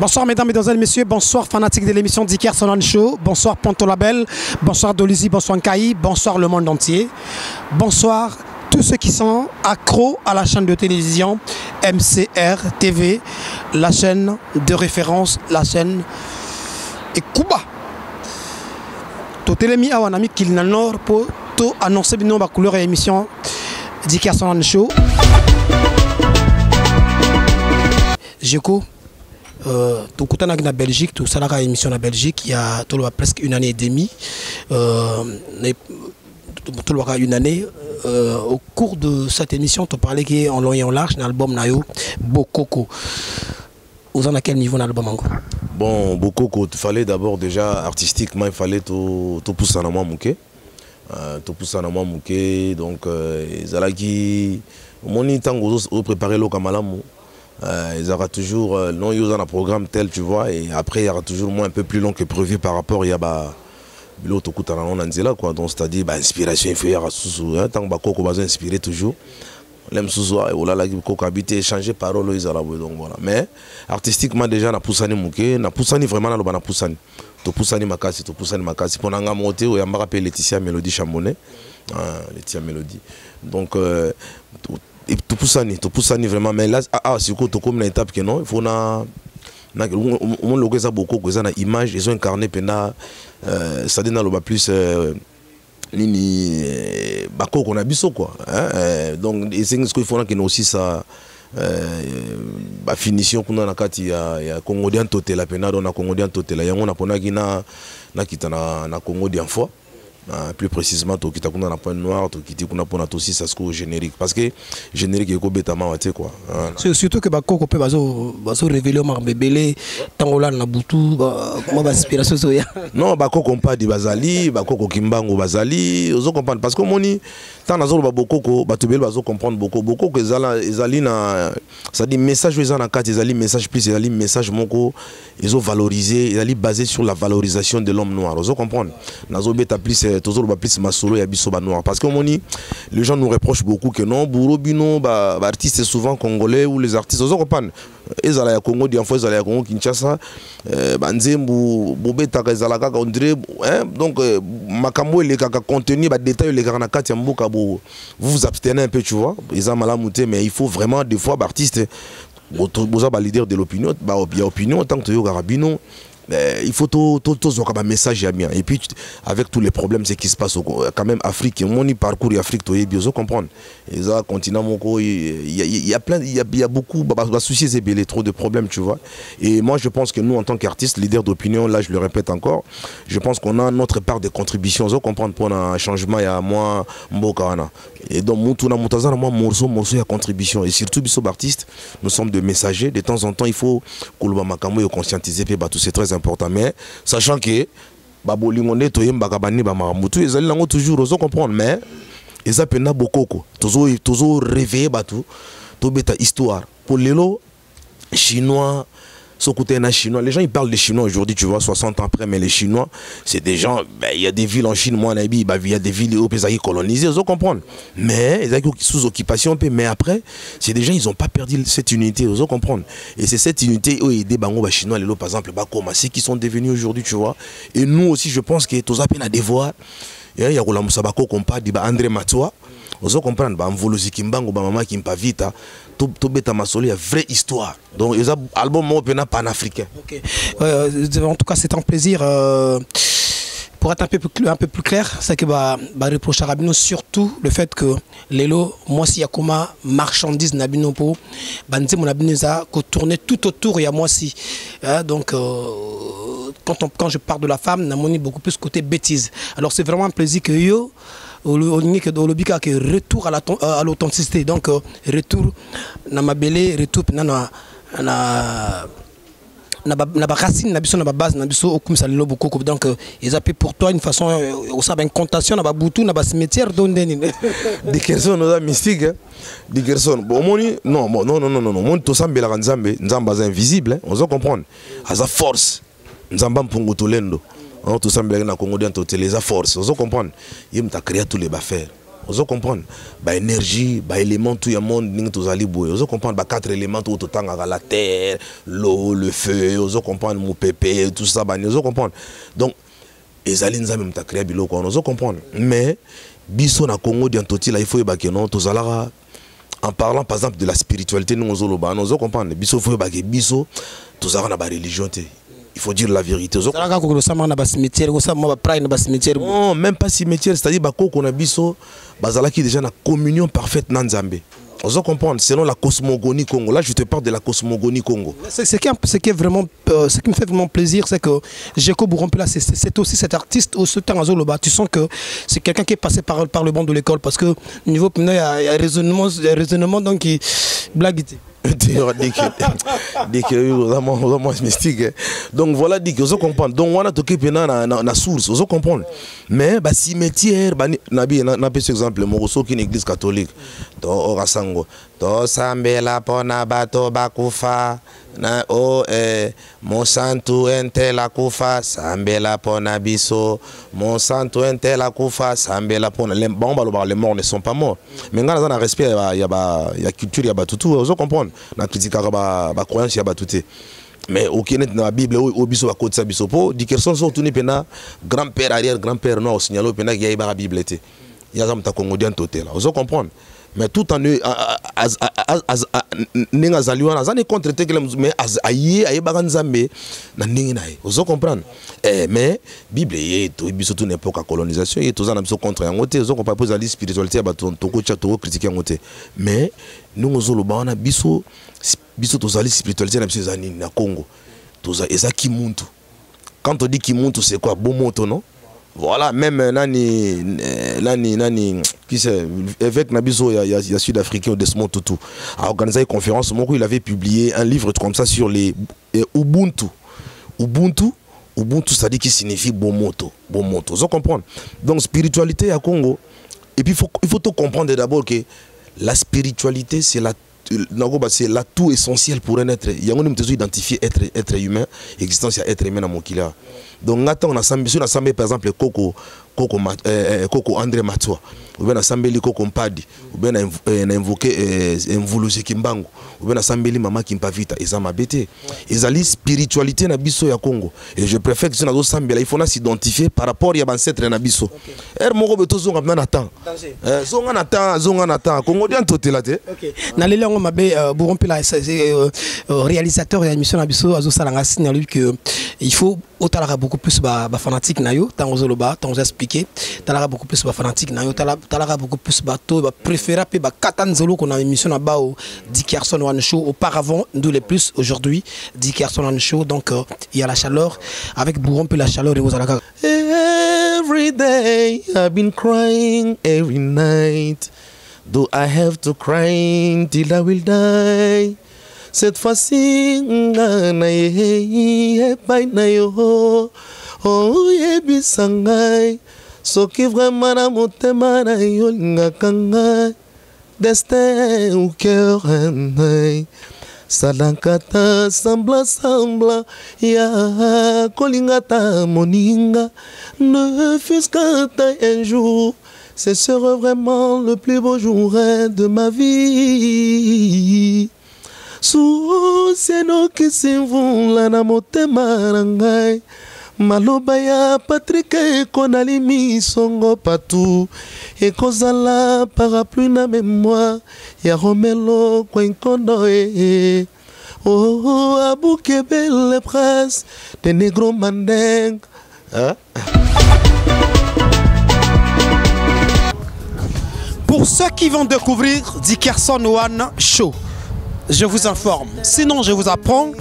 Bonsoir mesdames, mesdemoiselles, messieurs, bonsoir fanatiques de l'émission Diker Sonan Show, bonsoir Ponto Label, bonsoir Dolizy, bonsoir Nkaï, bonsoir le monde entier, bonsoir tous ceux qui sont accros à la chaîne de télévision MCR TV, la chaîne de référence, la chaîne Ekuba. Totelemi awanami Kilinanor pour tout annoncer bien ma couleur et émission Diker Sonan Show. Jeko. Tout le temps en Belgique, tout ça la émission en Belgique, il y a presque une année et demie. Une année. Au cours de cette émission, tu parlais qu'en long et en large, l'album Nayo Bokoko. Vous en à quel niveau l'album encore? Bon, Bokoko, il fallait d'abord déjà artistiquement, il fallait tout pousser en amont mouké. Tout pousser en amont mouké. Donc, Zalaki, mon temps vous préparer le Kamalamou. Il y aura toujours non il y a un programme tel tu vois et après il y aura toujours moins un peu plus long que prévu par rapport il y a l'autre coup quoi donc c'est-à-dire inspiration il faut y avoir sous tant que Koko va inspirer toujours l'aime sous et voilà la Koko habiter échanger parole ils donc voilà mais artistiquement déjà na poussani mouké na poussani vraiment na lobana poussani to poussani makasi pour nanga monter ou yamba rappelle Laetitia Mélodie Chambonnet Laetitia Mélodie donc et tout poussani vraiment mais là c'est quoi comme une étape que non il faut on logo ça beaucoup que ça na image ils ont incarné pendant ça donne le plus nini bako qu'on a biso quoi donc c'est ce qu'il faut qu'il aussi ça finition qu'on a na kati ya Congolien toté la pena on a Congolien toté la yango na pona kina na kitana na Congolien fois plus précisément to kita kuna na point noir to kiti kuna pona to aussi ça se générique parce que générique eko betama wate quoi surtout que Bakoko peut bazo révéler au marbebele tangola na butu moi inspiration soya non Bakoko pas di bazali Bakoko kimbango bazali ozo comprendre parce que moni tant nazo ba Bokoko batubel bazo comprendre beaucoup que ezali na ça dit message aux na carte ezali message plus ezali message moko ils ont valorisé ezali basé sur la valorisation de l'homme noir ozo comprendre nazo beta plus toujours plus masolo ya biso ba noir parce que les gens nous reprochent beaucoup que non Bourobino artistes souvent congolais ou les artistes ozo comprendre ezala ya Congo di fois ezala ya Congo Kinshasa banzembu bobeta ezala kaka on dirait donc makambo le kaka contenu ba détail le kaka na kati ya mboka vous vous abstenez un peu tu vois ils malamuté mais il faut vraiment des fois artistes boza ba leader de l'opinion ba opinion tant que yo garabino il faut tout un message bien et puis avec tous les problèmes ce qui se passe quand même Afrique mon parcours Afrique tu bien comprendre et ça continent moko il y a beaucoup soucis et trop de problèmes tu vois et moi je pense que nous en tant qu'artistes leaders d'opinion là je le répète encore je pense qu'on a notre part de contribution vous comprendre pour un changement il y a moi mboka et donc mutuna mutazana moi morceau ya contribution et surtout biso artistes nous sommes des messagers de temps en temps il faut koloba makambo yo conscientiser pe tout c'est très important mais sachant que babolingonde toyembaka bani ba maramutu ezali nango toujours ozo comprendre mais eza pena bokoko tozo réveiller batu to beta histoire pour lelo chinois chinois les gens ils parlent des chinois aujourd'hui tu vois 60 ans après mais les chinois c'est des gens il y a des villes en Chine moi il y a des villes où ils ont colonisé vous comprendre mais ils ont sous occupation mais après c'est des gens ils ont pas perdu cette unité vous comprendre et c'est cette unité où ils bango chinois les par exemple c'est qui sont devenus aujourd'hui tu vois et nous aussi je pense que tous à peine à devoir il y a la musabako compa di André Matoa vous comprendre mvolozi kimbango mama kimpa vita to beta masolo ya vraie histoire donc ils ont album mo pena panafricain. OK en tout cas c'est un plaisir pour être un peu plus clair c'est que reproche à Rabino surtout le fait que lelo moi si yakoma marchandise nabino po banze mon abino za ko tourner tout autour il y a moi si donc quand je parle de la femme n'a moni beaucoup plus côté bêtise alors c'est vraiment un plaisir que yo que retour à l'authenticité donc retour na mabele retour na ba racine na biso na ba base na biso comme ça lelo beaucoup donc ils appellent pour toi une façon au ça ben contation na ba butu na ba cimetière dondeni des personnes nos mystiques des personnes bon moni non mon to sambela nzambe nzamba za invisible on doit comprendre à sa force nzamba mpungu tolendo tout ça na Congo dans les forces vous comprendre il m'a créé tous les affaires Vous comprenez? Bah énergie, bah élément tout le monde ning tozali boy. Vous comprenez? Bah 4 éléments tout autant à la terre, l'eau, le feu. Vous comprenez? Mon pépé, tout ça bah vous comprenez? Donc ezali nzambe mta créer biloko vous comprenez? Mais biso na Congo diantoti là il faut que non tozalara en parlant par exemple de la spiritualité nous vous comprenez? Biso faut que biso tozara na ba religion té. Il faut dire la vérité. Non, même pas cimetière, c'est-à-dire qu'on a biso, qui déjà la communion parfaite dans Nzambe. Vous comprenez, selon la cosmogonie Congo. Là, je te parle de la cosmogonie Congo. Ce qui me fait vraiment plaisir, c'est que Djeko Bourompe, c'est aussi cet artiste au temps à Zoloba. Tu sens que c'est quelqu'un qui est passé par le banc de l'école parce que niveau il y a un raisonnement donc qui blague. Vraiment mystique. Donc voilà, dit que vous comprenez. Donc on a toqué na source, vous comprenez. Mais bah cimetière, bah nabi na par exemple, Moroso qui est une église catholique. To orasango, to sambela pona bato bakufa. Na o mon santo ente la kufa sambela pona biso mon santo ente la kufa sambela pona les morts ne sont pas morts mais quand on a respect il y a culture il y a tout vous comprenez na critique ba croyance il y a tout mais aucun dans la Bible au biso ba côté ça biso po di personne sont tourner pena grand-père arrière grand-père non signalo pena il y a ba Bible était il y a ça ta congolien total vous comprenez mais tout en ninga zaliwana zani contre te mais aye baganzambe na ningi nae vous comprenez mais Bible est to biso tout n'importe quelle colonisation et tout ça na biso contre yangote vous comprenez pas la spiritualité ba to ko critiquer yangote mais nous zolo ba na biso to zali spiritualité na biso zani na Congo to za eza kimuntu quand on dit kimuntu c'est quoi bon moto non. Voilà, même nani qui c'est évêque Nabiso il y a sud-africain Desmond Tutu a organisé une conférence il avait publié un livre comme ça sur les Ubuntu ça dit qui signifie bon moto vous comprenez donc spiritualité à Congo et puis il faut tout comprendre d'abord que la spiritualité c'est l'atout essentiel pour un être. Il y a un identifier être humain, existence à être humain dans mon kila. Donc on a assemblé par exemple Coco André Matswa, ou bien assemblé Coco Mpadi, ou bien invoqué Mvuluzi Kimbangu, ou bien assemblé Mama Kimpavita, et ça m'a bêté. Ils ont spiritualité na biso ya Congo. Et je préfère que si on a assemblé, il faut s'identifier par rapport à ancêtre na biso. Moko beto zonga na temps. Zonga na temps. Congo dian totelate. OK. Na lele ngo mabe Bourompe la réalisateur de l'émission na biso azo salanga signaler que il faut autant beaucoup plus ba fanatique na yo tant ozoloba tant expliquer talara beaucoup plus ba fanatique na yo talara beaucoup plus bato ba préférer pe ba katanzolo qu'on a émission na ba au Dick Carson One Show auparavant nous les plus aujourd'hui Dick Carson One Show donc il y a la chaleur avec Bourompe la chaleur et vous allez every day I've been crying every night do I have to cry till I will die. Cette fois-ci, na ye na yo, oh ye bisangai, soki vraiment na motema na yo ngakanga, destin au cœur nai, salankata sembla, ya kolingata moninga, ne fût-ce qu'un jour, ce sera vraiment le plus beau jour de ma vie. Sous seno kisimvula na motema nangai maloba ya Patrick konalimi songo patu ekozala parapluie na mémoire ya Romelo Kwenkondo oh abuke belle prince de Negro Mandeng Pour ceux qui vont découvrir Dick Carson One Show, je vous informe, sinon je vous apprends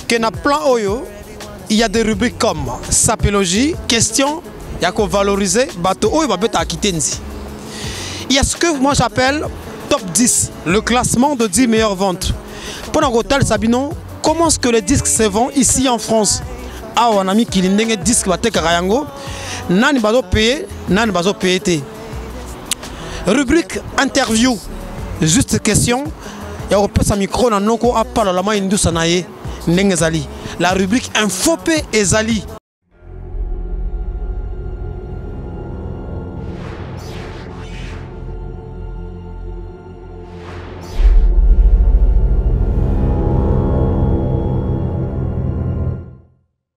que dans plan Oyo, il y a des rubriques comme sapélogie, question, il y a qu'on valoriser, bateau Oyo, il y a ce que moi j'appelle top 10, le classement de 10 meilleures ventes. Pour notre hôtel Sabino, comment est-ce que les disques se vendent ici en France? Ah, on a mis qu'il y a des disques qui sont nani bazo payé, nani bazo payé. Rubrique interview, juste question. Il y a un micro dans la rubrique Infopé Ezali.